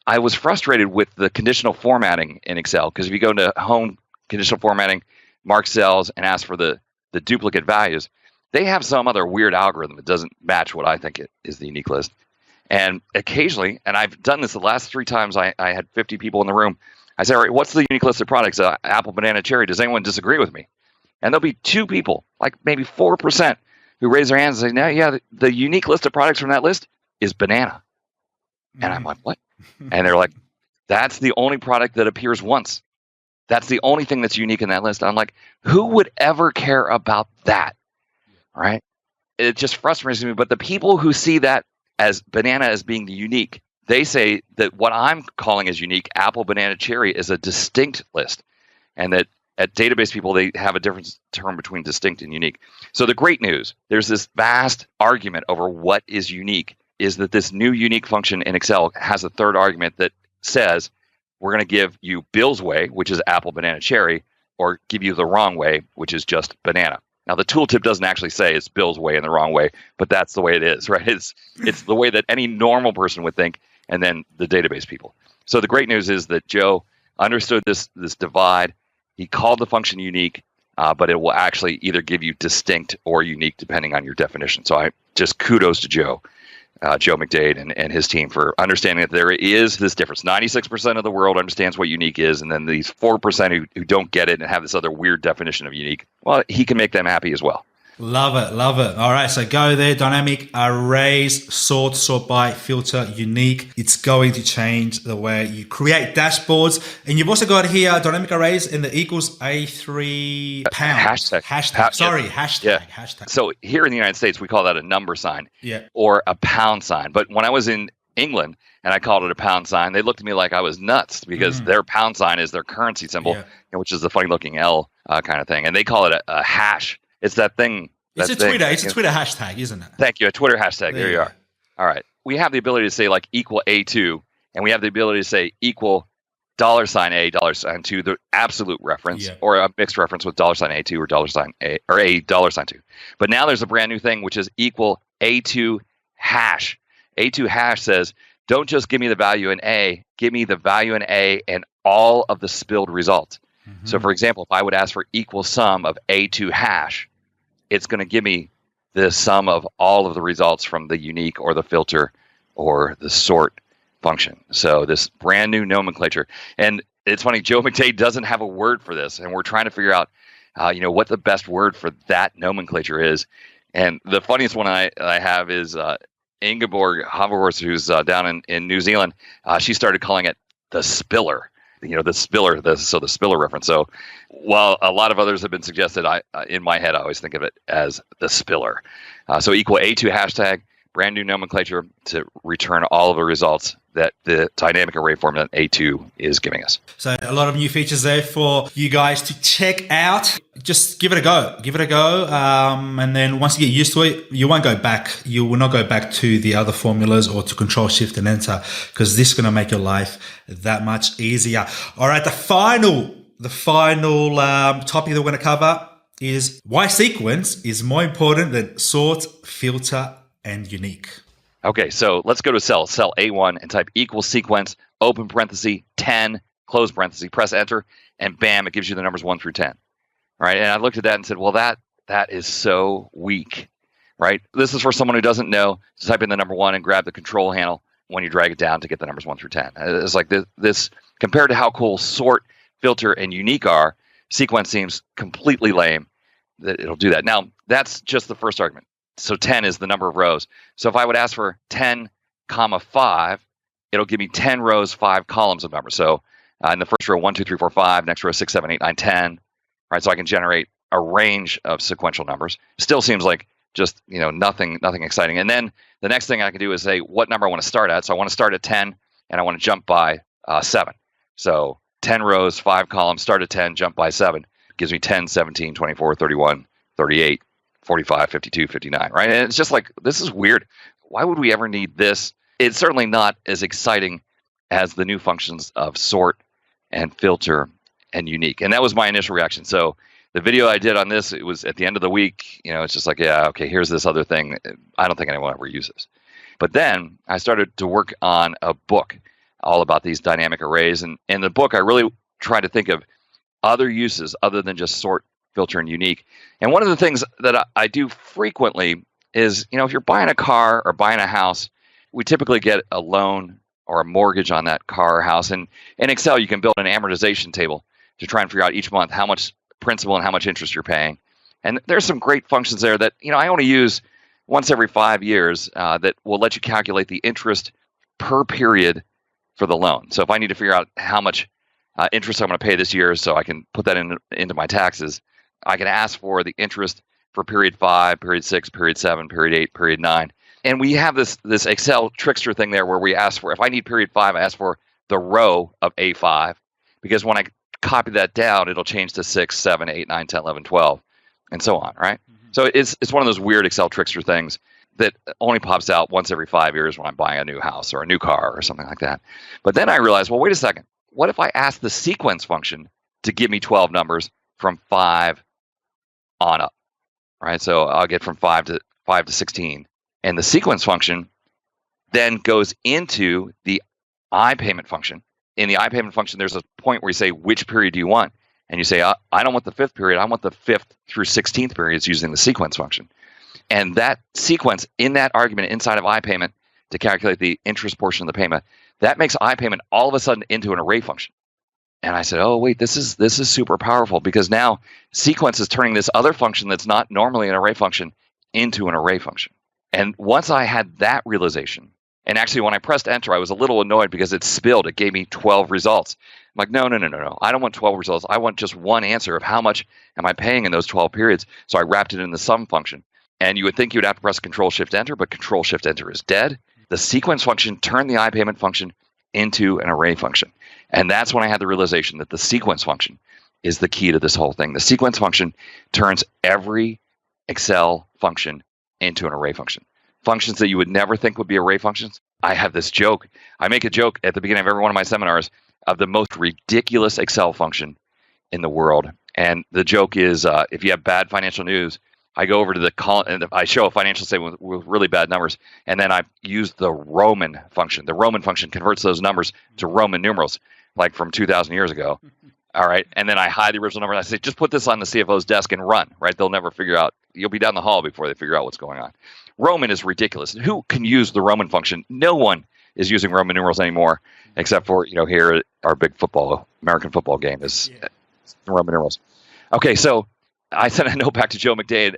I was frustrated with the conditional formatting in Excel, because if you go to home conditional formatting, mark cells, and ask for the duplicate values, they have some other weird algorithm that doesn't match what I think is the unique list. And occasionally, and I've done this the last 3 times I had 50 people in the room, I say, all right, what's the unique list of products? Apple, banana, cherry. Does anyone disagree with me? And there'll be 2 people, like maybe 4%, who raise their hands and say, no, yeah, the unique list of products from that list is banana. And I'm like, what? And they're like, that's the only product that appears once. That's the only thing that's unique in that list. I'm like, who would ever care about that? Right? It just frustrates me. But the people who see that as banana as being the unique, they say that what I'm calling as unique, apple, banana, cherry, is a distinct list. And that at database people, they have a different term between distinct and unique. So the great news, there's this vast argument over what is unique, is that this new unique function in Excel has a third argument that says, we're going to give you Bill's way, which is apple, banana, cherry, or give you the wrong way, which is just banana. Now, the tooltip doesn't actually say it's Bill's way and the wrong way, but that's the way it is, right? It's the way that any normal person would think, and then the database people. So the great news is that Joe understood this divide. He called the function unique, but it will actually either give you distinct or unique depending on your definition. So I just kudos to Joe McDade and his team for understanding that there is this difference. 96% of the world understands what unique is, and then these 4% who don't get it and have this other weird definition of unique, well, he can make them happy as well. Love it, love it. All right, so go there, dynamic arrays, sort by, filter, unique. It's going to change the way you create dashboards. And you've also got here dynamic arrays in the equals A3 pound. Hashtag. So here in the United States, we call that a number sign, yeah, or a pound sign. But when I was in England and I called it a pound sign, they looked at me like I was nuts, because their pound sign is their currency symbol, which is the funny looking L kind of thing. And they call it a hash. It's that thing. It's a Twitter hashtag, isn't it? Thank you. A Twitter hashtag. There you are. All right. We have the ability to say like equal A2, and we have the ability to say equal $A, $2, the absolute reference, or a mixed reference with $A2 or $A or a $2. But now there's a brand new thing, which is equal A2 hash. A2 hash says, don't just give me the value in A, give me the value in A and all of the spilled results. So, for example, if I would ask for equal sum of A2 hash, it's going to give me the sum of all of the results from the unique or the filter or the sort function. So this brand new nomenclature. And it's funny, Joe McDade doesn't have a word for this, and we're trying to figure out what the best word for that nomenclature is. And the funniest one I have is Ingeborg Haverhorst, who's down in New Zealand. She started calling it the spiller. The spiller, the spiller reference. So while a lot of others have been suggested, in my head, I always think of it as the spiller. So equal A2 hashtag, brand new nomenclature to return all of the results that the dynamic array format A2 is giving us. So a lot of new features there for you guys to check out. Just give it a go. And then once you get used to it, you won't go back. You will not go back to the other formulas or to Control Shift and Enter, because this is going to make your life that much easier. All right. The final topic that we're going to cover is why sequence is more important than sort, filter, and unique. Okay, so let's go to cell A1 and type equal sequence, open parenthesis, 10, close parenthesis, press enter, and bam, it gives you the numbers 1 through 10. All right, and I looked at that and said, well, that is so weak, right? This is for someone who doesn't know to type in the number 1 and grab the control handle when you drag it down to get the numbers 1 through 10. It's like this compared to how cool sort, filter, and unique are, sequence seems completely lame that it'll do that. Now, that's just the first argument. So 10 is the number of rows. So if I would ask for 10, 5, it'll give me 10 rows, 5 columns of numbers. So in the first row, 1, 2, 3, 4, 5. Next row, 6, 7, 8, 9, 10. Right, so I can generate a range of sequential numbers. Still seems like just nothing exciting. And then the next thing I can do is say what number I want to start at. So I want to start at 10, and I want to jump by 7. So 10 rows, 5 columns, start at 10, jump by 7. Gives me 10, 17, 24, 31, 38. 45, 52, 59, right? And it's just like, this is weird. Why would we ever need this? It's certainly not as exciting as the new functions of sort and filter and unique. And that was my initial reaction. So the video I did on this, it was at the end of the week, it's just like, yeah, okay, here's this other thing. I don't think anyone ever uses. But then I started to work on a book all about these dynamic arrays. And in the book, I really tried to think of other uses other than just sort, filter, and unique. And one of the things that I do frequently is, if you're buying a car or buying a house, we typically get a loan or a mortgage on that car or house. And in Excel, you can build an amortization table to try and figure out each month how much principal and how much interest you're paying. And there's some great functions there that, I only use once every 5 years that will let you calculate the interest per period for the loan. So if I need to figure out how much interest I'm going to pay this year so I can put that into my taxes, I can ask for the interest for period 5, period 6, period 7, period 8, period 9. And we have this Excel trickster thing there where we ask for, if I need period 5, I ask for the row of A5, because when I copy that down, it'll change to 6, 7, 8, 9, 10, 11, 12, and so on, right? Mm-hmm. So it's one of those weird Excel trickster things that only pops out once every 5 years when I'm buying a new house or a new car or something like that. But then I realized, well, wait a second. What if I ask the sequence function to give me 12 numbers from 5 on up, right? So I'll get from 5 to 16. And the sequence function then goes into the iPayment function. In the iPayment function, there's a point where you say, which period do you want? And you say, I don't want the 5th period. I want the 5th through 16th periods using the sequence function. And that sequence in that argument inside of iPayment to calculate the interest portion of the payment, that makes iPayment all of a sudden into an array function. And I said, oh, wait, this is super powerful, because now sequence is turning this other function that's not normally an array function into an array function. And once I had that realization, and actually when I pressed enter, I was a little annoyed because it spilled. It gave me 12 results. I'm like, no. I don't want 12 results. I want just one answer of how much am I paying in those 12 periods. So I wrapped it in the sum function. And you would think you would have to press Control-Shift-Enter, but Control-Shift-Enter is dead. The sequence function turned the iPayment function into an array function. And that's when I had the realization that the sequence function is the key to this whole thing. The sequence function turns every Excel function into an array function. Functions that you would never think would be array functions. I have this joke. I make a joke at the beginning of every one of my seminars of the most ridiculous Excel function in the world. And the joke is, if you have bad financial news, I go over to the column and I show a financial statement with really bad numbers, and then I use the Roman function. The Roman function converts those numbers to Roman numerals, like from 2,000 years ago. All right. And then I hide the original number. And I say, just put this on the CFO's desk and run, right? They'll never figure out. You'll be down the hall before they figure out what's going on. Roman is ridiculous. Who can use the Roman function? No one is using Roman numerals anymore, except for, here at our big American football game is Roman numerals. Okay. So I sent a note back to Joe McDade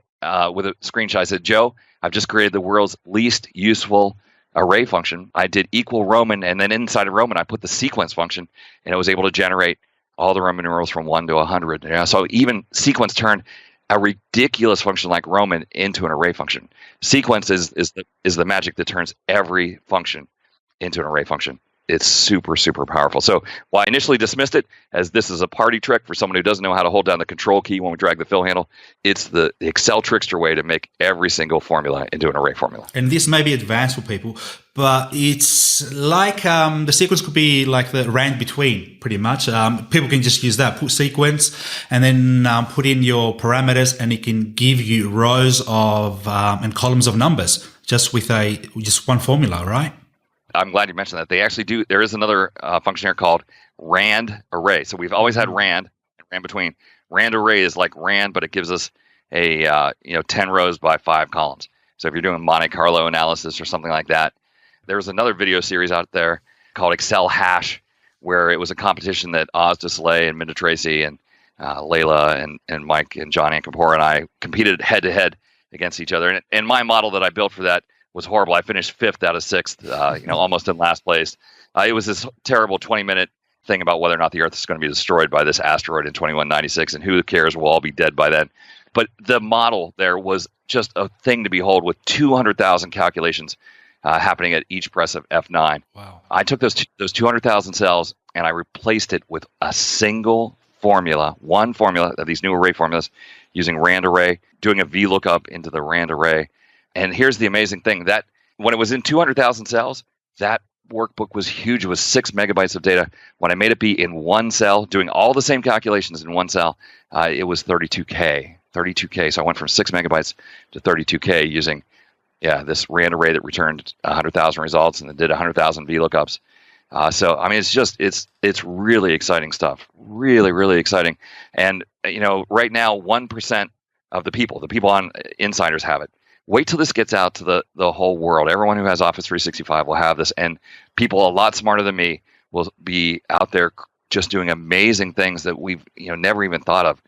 with a screenshot. I said, Joe, I've just created the world's least useful array function. I did equal Roman, and then inside of Roman, I put the sequence function, and it was able to generate all the Roman numerals from 1 to 100. So even sequence turned a ridiculous function like Roman into an array function. Sequence is the magic that turns every function into an array function. It's super, super powerful. So while I initially dismissed it as this is a party trick for someone who doesn't know how to hold down the control key when we drag the fill handle, it's the Excel trickster way to make every single formula into an array formula. And this may be advanced for people, but it's like the sequence could be like the rand between, pretty much. People can just use that, put sequence, and then put in your parameters, and it can give you rows of and columns of numbers just with just one formula, right? I'm glad you mentioned that. They actually do. There is another function here called RANDARRAY. So we've always had RAND and RAND between. RANDARRAY is like RAND, but it gives us a 10 rows by 5 columns. So if you're doing Monte Carlo analysis or something like that, there's another video series out there called Excel Hash, where it was a competition that Oz DeSoleil and Minda Tracy and Layla and Mike and John Ankapor and I competed head to head against each other. And my model that I built for that was horrible. I finished 5th out of 6th, almost in last place. It was this terrible 20-minute thing about whether or not the Earth is going to be destroyed by this asteroid in 2196, and who cares? We'll all be dead by then. But the model there was just a thing to behold, with 200,000 calculations happening at each press of F9. Wow! I took those 200,000 cells and I replaced it with a single formula, one formula of these new array formulas, using RANDARRAY, doing a VLOOKUP into the RANDARRAY. And here's the amazing thing, that when it was in 200,000 cells, that workbook was huge. It was 6 megabytes of data. When I made it be in one cell, doing all the same calculations in one cell, it was 32K. 32K. So I went from 6 megabytes to 32K using this RANDARRAY that returned 100,000 results and then did 100,000 VLOOKUPs. So I mean, it's really exciting stuff. Really, really exciting. And right now, 1% of the people on Insiders have it. Wait till this gets out to the whole world. Everyone who has Office 365 will have this, and people a lot smarter than me will be out there just doing amazing things that we've never even thought of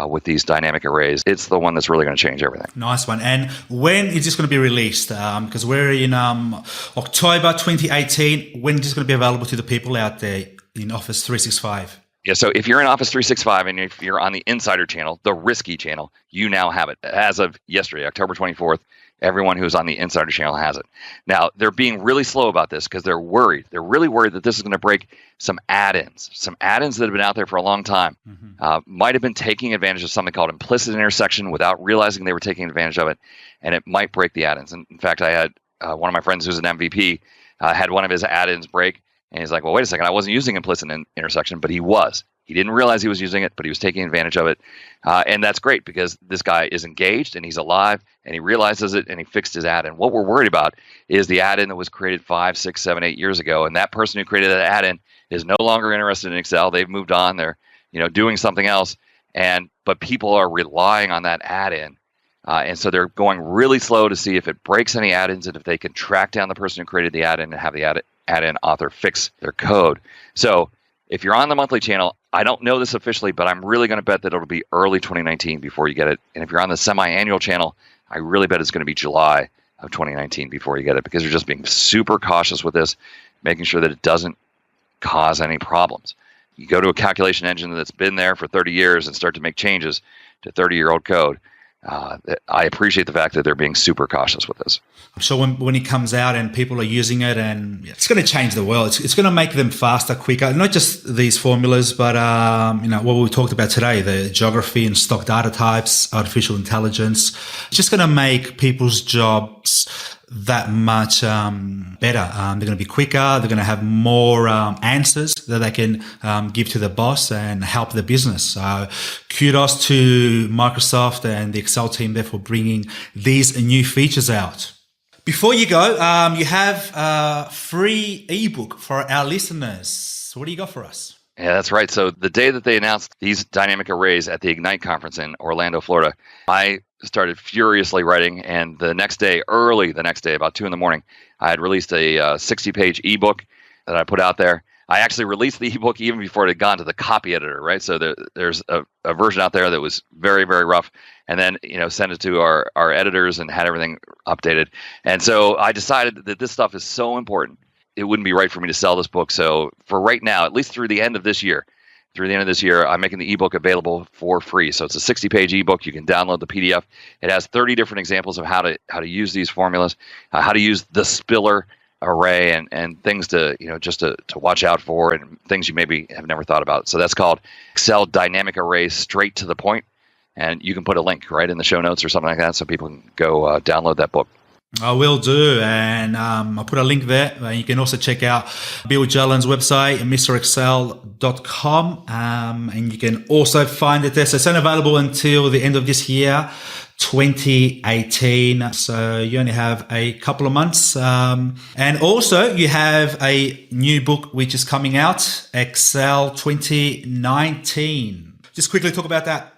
with these dynamic arrays. It's the one that's really going to change everything. Nice one. And when is this going to be released? Because we're in October 2018. When is this going to be available to the people out there in Office 365? Yeah, so if you're in Office 365 and if you're on the Insider channel, the Risky channel, you now have it. As of yesterday, October 24th, everyone who's on the Insider channel has it. Now, they're being really slow about this because they're worried. They're really worried that this is going to break some add-ins that have been out there for a long time. Might have been taking advantage of something called implicit intersection without realizing they were taking advantage of it, and it might break the add-ins. And in fact, I had one of my friends who's an MVP had one of his add-ins break. And he's like, well, wait a second, I wasn't using implicit intersection, but he was. He didn't realize he was using it, but he was taking advantage of it. And that's great because this guy is engaged and he's alive and he realizes it and he fixed his add-in. What we're worried about is the add-in that was created 5, 6, 7, 8 years ago. And that person who created that add-in is no longer interested in Excel. They've moved on. They're doing something else. But people are relying on that add-in. And so they're going really slow to see if it breaks any add-ins and if they can track down the person who created the add-in and have the add-in author fix their code. So if you're on the monthly channel, I don't know this officially, but I'm really going to bet that it'll be early 2019 before you get it. And if you're on the semi-annual channel, I really bet it's going to be July of 2019 before you get it because you're just being super cautious with this, making sure that it doesn't cause any problems. You go to a calculation engine that's been there for 30 years and start to make changes to 30-year-old code. I appreciate the fact that they're being super cautious with this. So when it comes out and people are using it, and it's going to change the world. It's going to make them faster, quicker. Not just these formulas, but what we talked about today: the geography and stock data types, artificial intelligence. It's just going to make people's jobs that much better. They're going to be quicker. They're going to have more answers that they can give to the boss and help the business. So kudos to Microsoft and the Excel team there for bringing these new features out. Before you go, you have a free ebook for our listeners. What do you got for us? Yeah, that's right. So the day that they announced these dynamic arrays at the Ignite conference in Orlando, Florida, I started furiously writing. And early the next day, about 2 a.m, I had released a 60-page ebook that I put out there. I actually released the ebook even before it had gone to the copy editor, right? So there's a version out there that was very, very rough, and then sent it to our editors and had everything updated. And so I decided that this stuff is so important, it wouldn't be right for me to sell this book. So for right now, at least through the end of this year, I'm making the ebook available for free. So it's a 60-page ebook. You can download the PDF. It has 30 different examples of how to use these formulas, how to use the spiller array and things to watch out for and things you maybe have never thought about. So that's called Excel Dynamic Arrays Straight to the Point. And you can put a link right in the show notes or something like that so people can go download that book. I will do, and I'll put a link there. You can also check out Bill Jelen's website, MrExcel.com, and you can also find it there. So it's only available until the end of this year, 2018. So you only have a couple of months. And also you have a new book which is coming out, Excel 2019. Just quickly talk about that.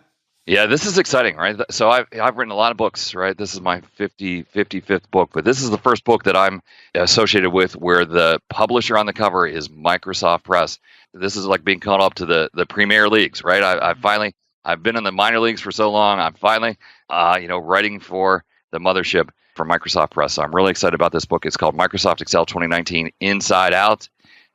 Yeah, this is exciting, right? So I've written a lot of books, right? This is my 55th book, but this is the first book that I'm associated with where the publisher on the cover is Microsoft Press. This is like being called up to the Premier Leagues, right? I've been in the minor leagues for so long. I'm finally, writing for the mothership for Microsoft Press. So I'm really excited about this book. It's called Microsoft Excel 2019 Inside Out.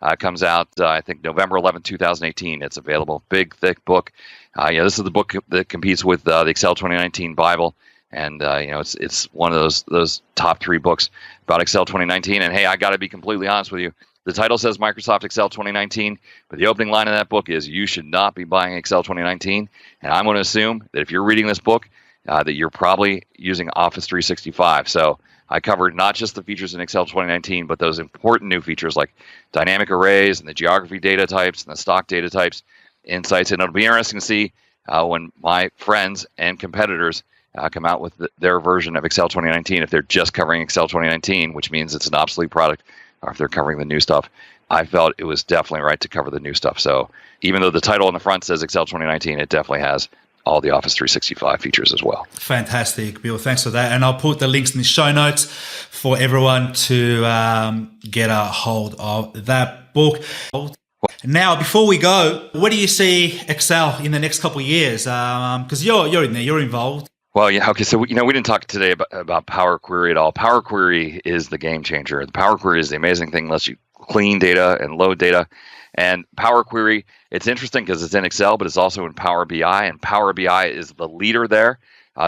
It comes out, I think, November 11, 2018. It's available. Big, thick book. This is the book that competes with the Excel 2019 Bible. And, it's one of those top 3 books about Excel 2019. And, hey, I got to be completely honest with you. The title says Microsoft Excel 2019, but the opening line of that book is you should not be buying Excel 2019. And I'm going to assume that if you're reading this book, that you're probably using Office 365. So I covered not just the features in Excel 2019, but those important new features like dynamic arrays and the geography data types and the stock data types, insights. And it'll be interesting to see when my friends and competitors come out with their version of Excel 2019, if they're just covering Excel 2019, which means it's an obsolete product, or if they're covering the new stuff. I felt it was definitely right to cover the new stuff. So even though the title on the front says Excel 2019, it definitely has all the Office 365 features as well. Fantastic, Bill. Thanks for that. And I'll put the links in the show notes for everyone to get a hold of that book. Now, before we go, where do you see Excel in the next couple of years? Because you're in there, you're involved. Well, yeah, okay. So, we didn't talk today about Power Query at all. Power Query is the game changer. The Power Query is the amazing thing, lets you clean data and load data. And Power Query, it's interesting because it's in Excel, but it's also in Power BI, and Power BI is the leader there.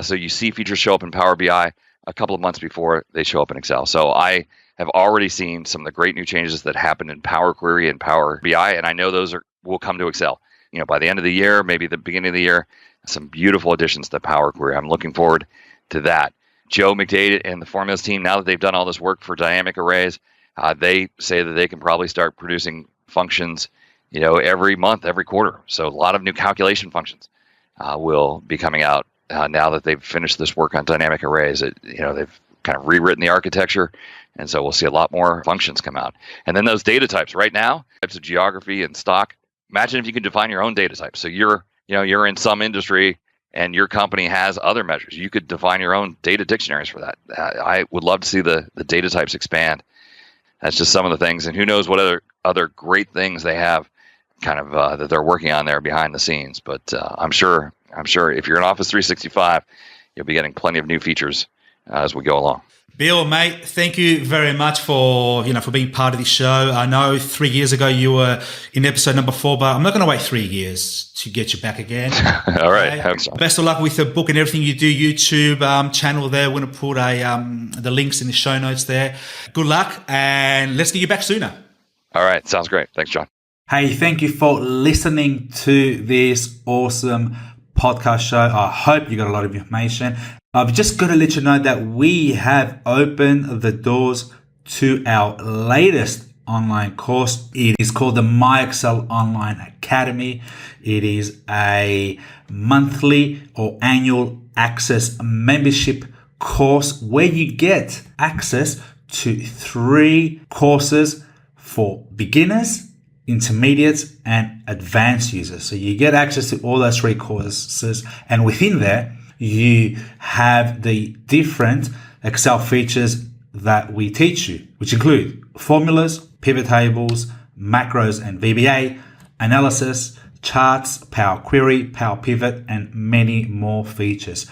So you see features show up in Power BI a couple of months before they show up in Excel. So I have already seen some of the great new changes that happened in Power Query and Power BI, and I know those will come to Excel. By the end of the year, maybe the beginning of the year, some beautiful additions to Power Query. I'm looking forward to that. Joe McDade and the Formulas team, now that they've done all this work for dynamic arrays, they say that they can probably start producing functions, every month, every quarter. So a lot of new calculation functions will be coming out now that they've finished this work on dynamic arrays. They've kind of rewritten the architecture, and so we'll see a lot more functions come out. And then those data types. Right now, types of geography and stock. Imagine if you could define your own data type. So you're in some industry and your company has other measures. You could define your own data dictionaries for that. I would love to see the data types expand. That's just some of the things, and who knows what other great things they have kind of that they're working on there behind the scenes. But I'm sure if you're in Office 365, you'll be getting plenty of new features as we go along. Bill, mate, thank you very much for being part of this show. I know 3 years ago you were in episode number 4, but I'm not going to wait 3 years to get you back again. All right. Okay? Thanks. Best of luck with the book and everything you do. YouTube channel there. We're going to put the links in the show notes there. Good luck, and let's get you back sooner. All right. Sounds great. Thanks, John. Hey, thank you for listening to this awesome podcast show. I hope you got a lot of information. I've just got to let you know that we have opened the doors to our latest online course. It is called the MyExcel Online Academy. It is a monthly or annual access membership course where you get access to 3 courses for beginners, intermediates, and advanced users. So you get access to all those 3 courses, and within there you have the different Excel features that we teach you, which include formulas, pivot tables, macros and VBA, analysis, charts, Power Query, Power Pivot, and many more features.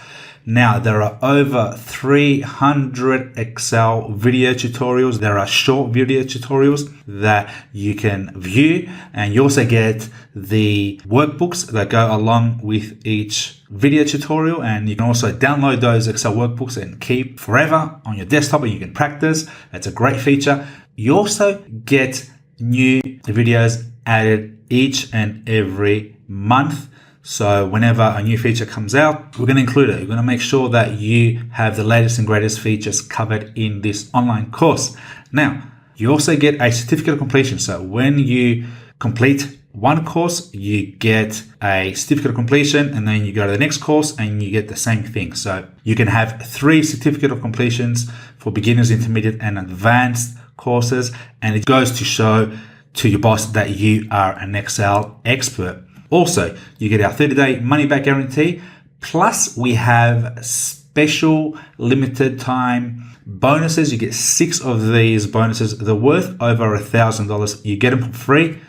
Now, there are over 300 Excel video tutorials. There are short video tutorials that you can view, and you also get the workbooks that go along with each video tutorial, and you can also download those Excel workbooks and keep forever on your desktop, and you can practice. That's a great feature. You also get new videos added each and every month. So whenever a new feature comes out, we're going to include it. We're going to make sure that you have the latest and greatest features covered in this online course. Now, you also get a certificate of completion. So when you complete one course, you get a certificate of completion, and then you go to the next course and you get the same thing. So you can have 3 certificate of completions for beginners, intermediate, and advanced courses. And it goes to show to your boss that you are an Excel expert. Also, you get our 30-day money-back guarantee. Plus, we have special limited time bonuses. You get 6 of these bonuses. They're worth over $1,000. You get them for free.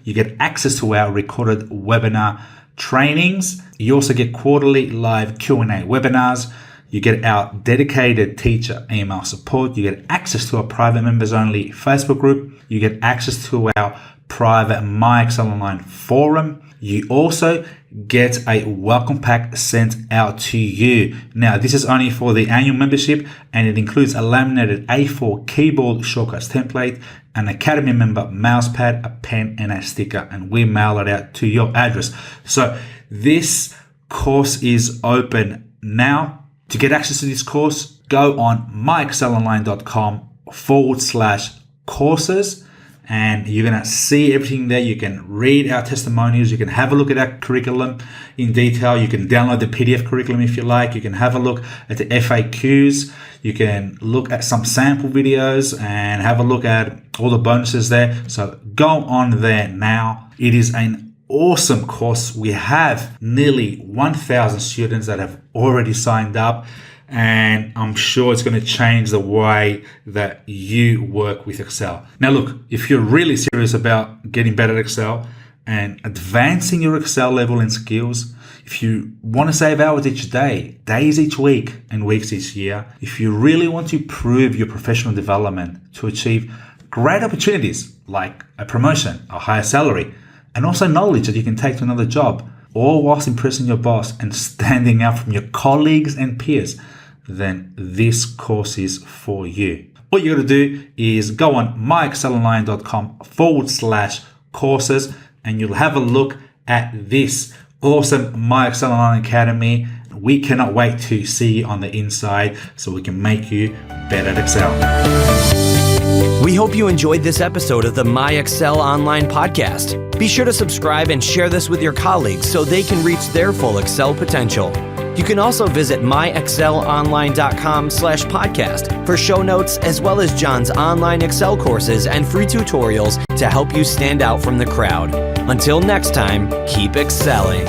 You get access to our recorded webinar trainings. You also get quarterly live Q&A webinars. You get our dedicated teacher email support. You get access to our private members only Facebook group. You get access to our private MyExcel Online forum. You also get a welcome pack sent out to you. Now, this is only for the annual membership, and it includes a laminated A4 keyboard shortcuts template, an Academy member mouse pad, a pen, and a sticker, and we mail it out to your address. So this course is open now. To get access to this course, go on MyExcelOnline.com/courses. And you're going to see everything there. You can read our testimonials. You can have a look at our curriculum in detail. You can download the PDF curriculum if you like. You can have a look at the FAQs. You can look at some sample videos and have a look at all the bonuses there. So go on there now. It is an awesome course. We have nearly 1,000 students that have already signed up. And I'm sure it's going to change the way that you work with Excel. Now, look, if you're really serious about getting better at Excel and advancing your Excel level and skills, if you want to save hours each day, days each week, and weeks each year, if you really want to improve your professional development to achieve great opportunities like a promotion, a higher salary, and also knowledge that you can take to another job, all whilst impressing your boss and standing out from your colleagues and peers, then this course is for you. What you got to do is go on MyExcelOnline.com/courses and you'll have a look at this awesome My Excel Online Academy. We cannot wait to see you on the inside so we can make you better at Excel. We hope you enjoyed this episode of the My Excel Online podcast. Be sure to subscribe and share this with your colleagues so they can reach their full Excel potential. You can also visit MyExcelOnline.com/podcast for show notes as well as John's online Excel courses and free tutorials to help you stand out from the crowd. Until next time, keep excelling.